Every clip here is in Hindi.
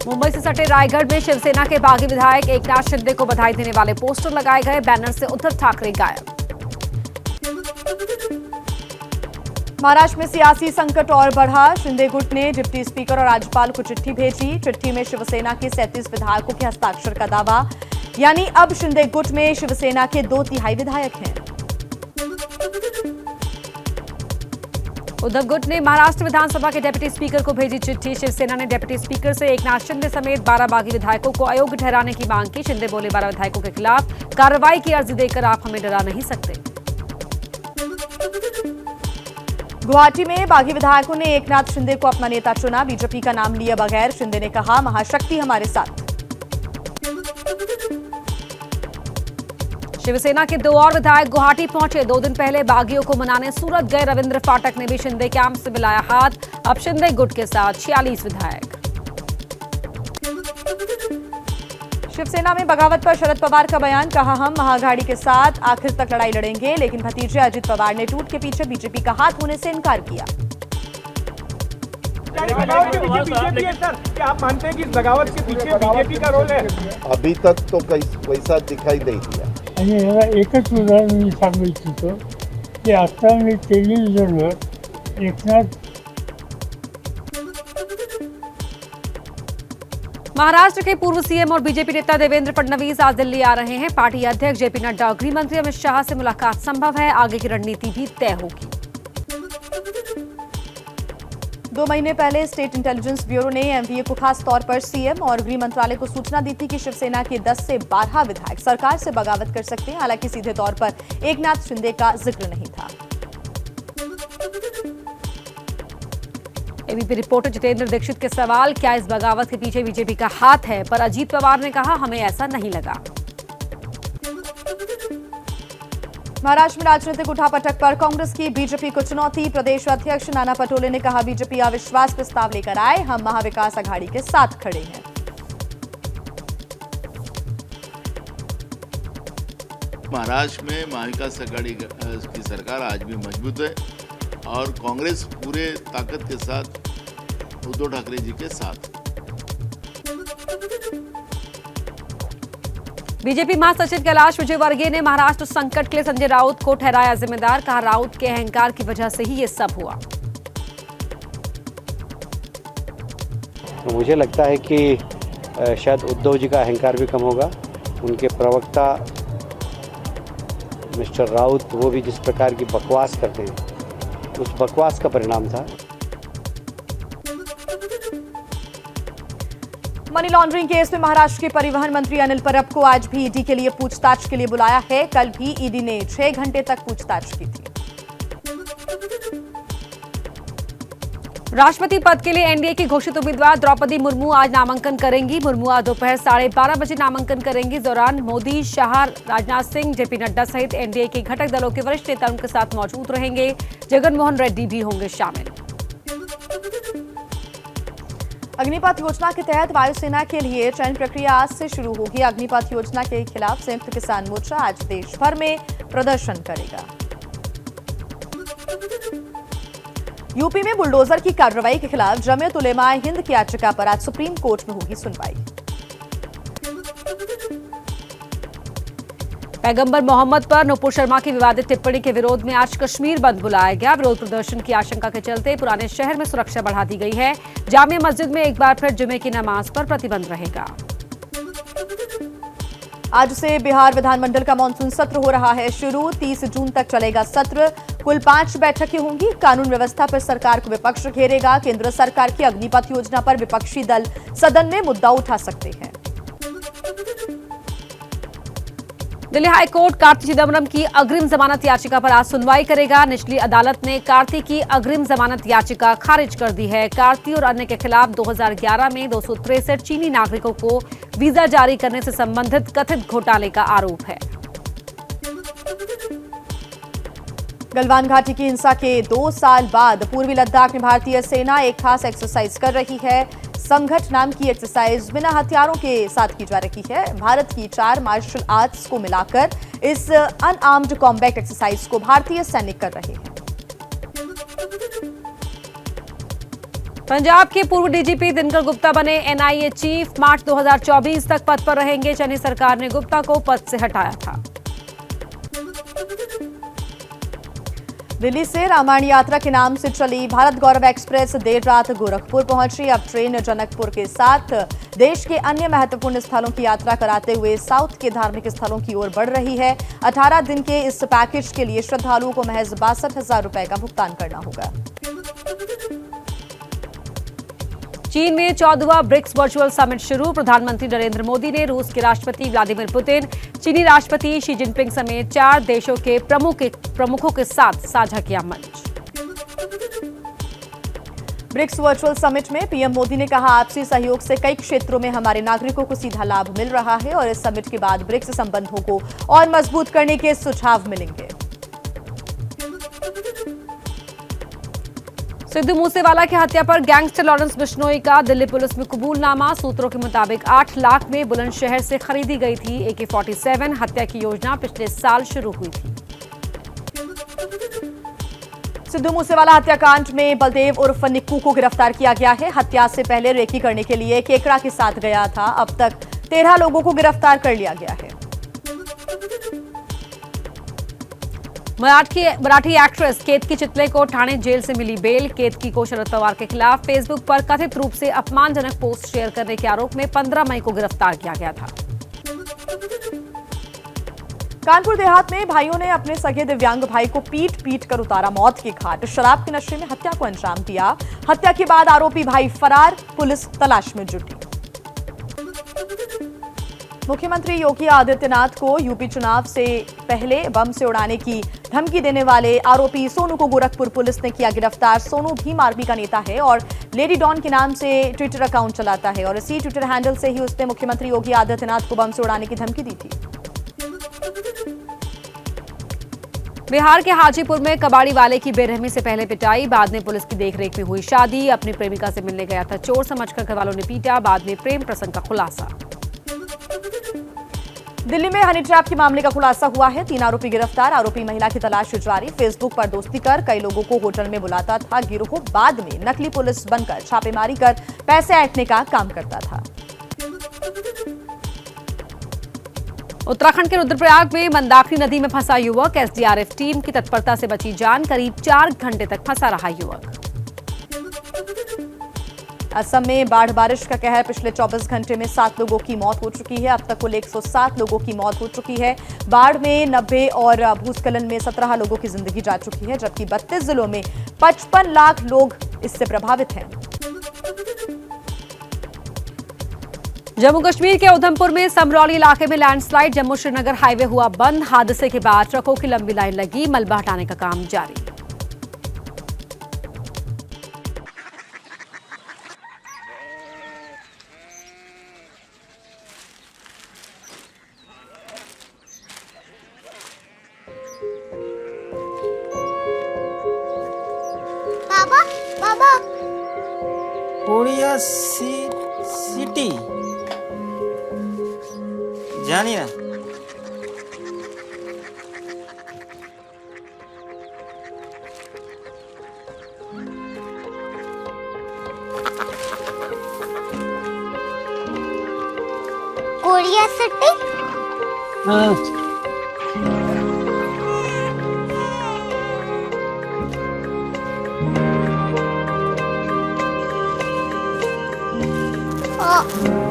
मुंबई से सटे रायगढ़ में शिवसेना के बागी विधायक एकनाथ शिंदे को बधाई देने वाले पोस्टर लगाए गए, बैनर से उद्धव ठाकरे गायब। महाराष्ट्र में सियासी संकट और बढ़ा। शिंदे गुट ने डिप्टी स्पीकर और राज्यपाल को चिट्ठी भेजी। चिट्ठी में शिवसेना के 37 विधायकों के हस्ताक्षर का दावा, यानी अब शिंदे गुट में शिवसेना के 2/3 विधायक हैं। उद्धव गुट ने महाराष्ट्र विधानसभा के डिप्टी स्पीकर को भेजी चिट्ठी। शिवसेना ने डिप्टी स्पीकर से एकनाथ शिंदे समेत 12 बागी विधायकों को अयोग्य ठहराने की मांग की। शिंदे बोले 12 विधायकों के खिलाफ कार्रवाई की अर्जी देकर आप हमें डरा नहीं सकते। गुवाहाटी में बागी विधायकों ने एकनाथ शिंदे को अपना नेता चुना। बीजेपी का नाम लिए बगैर शिंदे ने कहा, महाशक्ति हमारे साथ। शिवसेना के 2 और विधायक गुवाहाटी पहुंचे। 2 दिन पहले बागियों को मनाने सूरत गए रविंद्र फाटक ने भी शिंदे कैंप से मिलाया हाथ। अब शिंदे गुट के साथ 46 विधायक। शिवसेना में बगावत पर शरद पवार का बयान, कहा हम महाअघाड़ी के साथ आखिर तक लड़ाई लड़ेंगे, लेकिन भतीजे अजित पवार ने टूट के पीछे बीजेपी का हाथ होने से इनकार किया। बीजेपी है सर, क्या आप मानते हैं कि इस बगावत के पीछे बीजेपी का रोल है? अभी तक तो वैसा दिखाई नहीं दिया। आणि ह्याला एकच उदाहरण मी सांगू इच्छितो की आता मी टेलिव्हिजनवर एकनाथ महाराष्ट्र के पूर्व सीएम और बीजेपी नेता देवेंद्र फडणवीस आज दिल्ली आ रहे हैं। पार्टी अध्यक्ष जेपी नड्डा और गृह मंत्री अमित शाह से मुलाकात संभव है। आगे की रणनीति भी तय होगी। 2 महीने पहले स्टेट इंटेलिजेंस ब्यूरो ने एमवीए को खास तौर पर सीएम और गृह मंत्रालय को सूचना दी थी कि शिवसेना के 10 से 12 विधायक सरकार से बगावत कर सकते हैं। हालांकि सीधे तौर पर एकनाथ शिंदे का जिक्र नहीं था। एबीपी रिपोर्टर जितेंद्र दीक्षित के सवाल, क्या इस बगावत के पीछे बीजेपी का हाथ है, पर अजीत पवार ने कहा हमें ऐसा नहीं लगा। महाराष्ट्र में राजनीतिक उठापटक पर कांग्रेस की बीजेपी को चुनौती। प्रदेश अध्यक्ष नाना पटोले ने कहा, बीजेपी अविश्वास प्रस्ताव लेकर आए, हम महाविकास अघाड़ी के साथ खड़े हैं। महाराष्ट्र में महाविकास अघाड़ी की सरकार आज भी मजबूत है और कांग्रेस पूरे ताकत के साथ उद्धव ठाकरे जी के साथ। बीजेपी महासचिव कैलाश विजयवर्गीय ने महाराष्ट्र संकट के लिए संजय राउत को ठहराया जिम्मेदार। कहा, राउत के अहंकार की वजह से ही ये सब हुआ। तो मुझे लगता है कि शायद उद्धव जी का अहंकार भी कम होगा। उनके प्रवक्ता मिस्टर राउत, वो भी जिस प्रकार की बकवास करते हैं, उस बकवास का परिणाम था। मनी लॉन्ड्रिंग केस में महाराष्ट्र के परिवहन मंत्री अनिल परब को आज भी ईडी के लिए पूछताछ के लिए बुलाया है। कल भी ईडी ने 6 घंटे तक पूछताछ की थी। राष्ट्रपति पद के लिए एनडीए की घोषित उम्मीदवार द्रौपदी मुर्मू आज नामांकन करेंगी। मुर्मू आज दोपहर 12:30 बजे नामांकन करेंगी। इस दौरान मोदी, शाह, राजनाथ सिंह, जेपी नड्डा सहित एनडीए के घटक दलों के वरिष्ठ नेता उनके साथ मौजूद रहेंगे। जगनमोहन रेड्डी भी होंगे शामिल। अग्निपथ योजना के तहत वायुसेना के लिए चयन प्रक्रिया आज से शुरू होगी। अग्निपथ योजना के खिलाफ संयुक्त किसान मोर्चा आज देश भर में प्रदर्शन करेगा। यूपी में बुलडोजर की कार्रवाई के खिलाफ जमीयत उलेमा हिंद की याचिका पर आज सुप्रीम कोर्ट में होगी सुनवाई। पैगंबर मोहम्मद पर नूपुर शर्मा की विवादित टिप्पणी के विरोध में आज कश्मीर बंद बुलाया गया। विरोध प्रदर्शन की आशंका के चलते पुराने शहर में सुरक्षा बढ़ा दी गई है। जामिया मस्जिद में एक बार फिर जुमे की नमाज पर प्रतिबंध रहेगा। आज से बिहार विधानमंडल का मानसून सत्र हो रहा है शुरू। 30 जून तक चलेगा सत्र। कुल 5 बैठकें होंगी। कानून व्यवस्था पर सरकार को विपक्ष घेरेगा। केंद्र सरकार की अग्निपथ योजना पर विपक्षी दल सदन में मुद्दा उठा सकते हैं। दिल्ली हाईकोर्ट कार्ति चिदम्बरम की अग्रिम जमानत याचिका पर आज सुनवाई करेगा। निचली अदालत ने कार्ति की अग्रिम जमानत याचिका खारिज कर दी है। कार्ति और अन्य के खिलाफ 2011 में 263 चीनी नागरिकों को वीजा जारी करने से संबंधित कथित घोटाले का आरोप है। गलवान घाटी की हिंसा के 2 साल बाद पूर्वी लद्दाख में भारतीय सेना एक खास एक्सरसाइज कर रही है। संघट नाम की एक्सरसाइज बिना हथियारों के साथ की जा रही है। भारत की 4 मार्शल आर्ट्स को मिलाकर इस अनआर्म्ड कॉम्बैट एक्सरसाइज को भारतीय सैनिक कर रहे हैं। पंजाब के पूर्व डीजीपी दिनकर गुप्ता बने एनआईए चीफ। मार्च 2024 तक पद पर रहेंगे। चनी सरकार ने गुप्ता को पद से हटाया था। दिल्ली से रामायण यात्रा के नाम से चली भारत गौरव एक्सप्रेस देर रात गोरखपुर पहुंची। अब ट्रेन जनकपुर के साथ देश के अन्य महत्वपूर्ण स्थलों की यात्रा कराते हुए साउथ के धार्मिक स्थलों की ओर बढ़ रही है। 18 दिन के इस पैकेज के लिए श्रद्धालुओं को महज 62,000 रुपए का भुगतान करना होगा। चीन में 14वां ब्रिक्स वर्चुअल समिट शुरू। प्रधानमंत्री नरेंद्र मोदी ने रूस के राष्ट्रपति व्लादिमीर पुतिन, चीनी राष्ट्रपति शी जिनपिंग समेत 4 देशों के प्रमुखों के साथ साझा किया मंच। ब्रिक्स वर्चुअल समिट में पीएम मोदी ने कहा, आपसी सहयोग से कई क्षेत्रों में हमारे नागरिकों को सीधा लाभ मिल रहा है और इस समिट के बाद ब्रिक्स संबंधों को और मजबूत करने के सुझाव मिलेंगे। सिद्धू मूसेवाला की हत्या पर गैंगस्टर लॉरेंस बिश्नोई का दिल्ली पुलिस में कबूलनामा। सूत्रों के मुताबिक 8 लाख में बुलंदशहर से खरीदी गई थी AK-47। हत्या की योजना पिछले साल शुरू हुई थी। सिद्धू मूसेवाला हत्याकांड में बलदेव उर्फ निक्कू को गिरफ्तार किया गया है। हत्या से पहले रेकी करने के लिए केकड़ा के साथ गया था। अब तक 13 लोगों को गिरफ्तार कर लिया गया है। मराठी एक्ट्रेस केतकी चितले को ठाणे जेल से मिली बेल। केतकी को शरद पवार के खिलाफ फेसबुक पर कथित रूप से अपमानजनक पोस्ट शेयर करने के आरोप में 15 मई को गिरफ्तार किया गया था। कानपुर देहात में भाइयों ने अपने सगे दिव्यांग भाई को पीट कर उतारा मौत के घाट। शराब के नशे में हत्या को अंजाम दिया। हत्या के बाद आरोपी भाई फरार, पुलिस तलाश में जुटी। मुख्यमंत्री योगी आदित्यनाथ को यूपी चुनाव से पहले बम से उड़ाने की धमकी देने वाले आरोपी सोनू को गोरखपुर पुलिस ने किया गिरफ्तार। सोनू भीम आर्मी का नेता है और लेडी डॉन के नाम से ट्विटर अकाउंट चलाता है और इसी ट्विटर हैंडल से ही उसने मुख्यमंत्री योगी आदित्यनाथ को बम से उड़ाने की धमकी दी थी। बिहार के हाजीपुर में कबाड़ी वाले की बेरहमी से पहले पिटाई, बाद में पुलिस की देखरेख में हुई शादी। अपनी प्रेमिका से मिलने गया था चोर समझकर घरवालों ने पीटा, बाद में प्रेम प्रसंग का खुलासा। दिल्ली में हनी ट्रैप के मामले का खुलासा हुआ है। 3 आरोपी गिरफ्तार। आरोपी महिला की तलाश जारी। फेसबुक पर दोस्ती कर कई लोगों को होटल में बुलाता था। गिरोह बाद में नकली पुलिस बनकर छापेमारी कर पैसे ऐंठने का काम करता था। उत्तराखंड के रुद्रप्रयाग में मंदाकिनी नदी में फंसा युवक। एसडीआरएफ टीम की तत्परता से बची जान। करीब 4 घंटे तक फंसा रहा युवक। असम में बाढ़ बारिश का कहर। पिछले 24 घंटे में 7 लोगों की मौत हो चुकी है। अब तक कुल 107 लोगों की मौत हो चुकी है। बाढ़ में 90 और भूस्खलन में 17 लोगों की जिंदगी जा चुकी है, जबकि 32 जिलों में 55 लाख लोग इससे प्रभावित हैं। जम्मू कश्मीर के उधमपुर में समरौली इलाके में लैंडस्लाइड। जम्मू श्रीनगर हाईवे हुआ बंद। हादसे के बाद ट्रकों की लंबी लाइन लगी। मलबा हटाने का काम जारी। बाबा उड़िया सिटी जानिए कोरिया सिटी।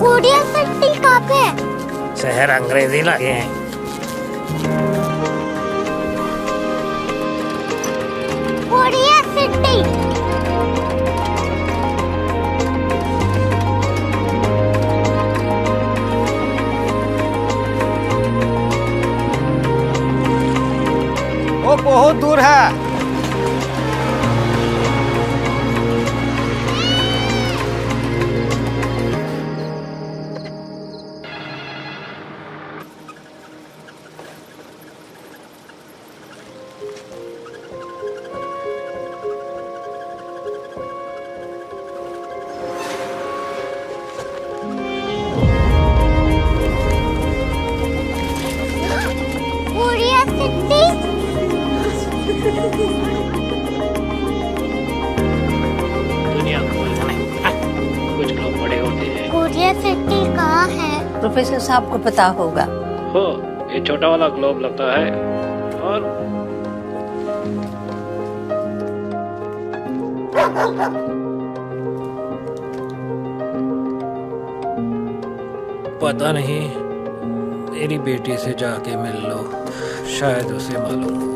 कोरिया सिटी कहाँ पे है? शहर अंग्रेजी लगे हैं। Korea city. वो बहुत दूर है। Korea city. प्रोफेसर साहब को पता होगा। हो, ये छोटा वाला ग्लोब लगता है और पता नहीं, मेरी बेटी से जाके मिल लो, शायद उसे मालूम हो।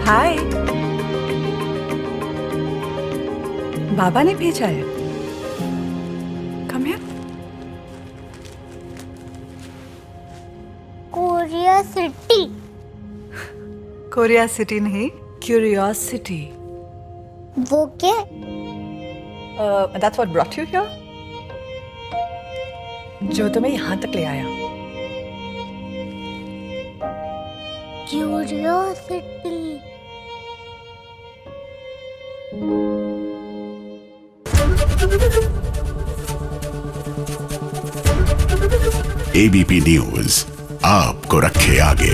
हाय, बाबा ने भेजा है। Come here. Korea city. Korea city नहीं, क्यूरियोसिटी। वो क्या? That's what brought you here? जो तुम्हें यहाँ तक ले आया। क्यूरियोसिटी। एबीपी न्यूज आपको रखे आगे।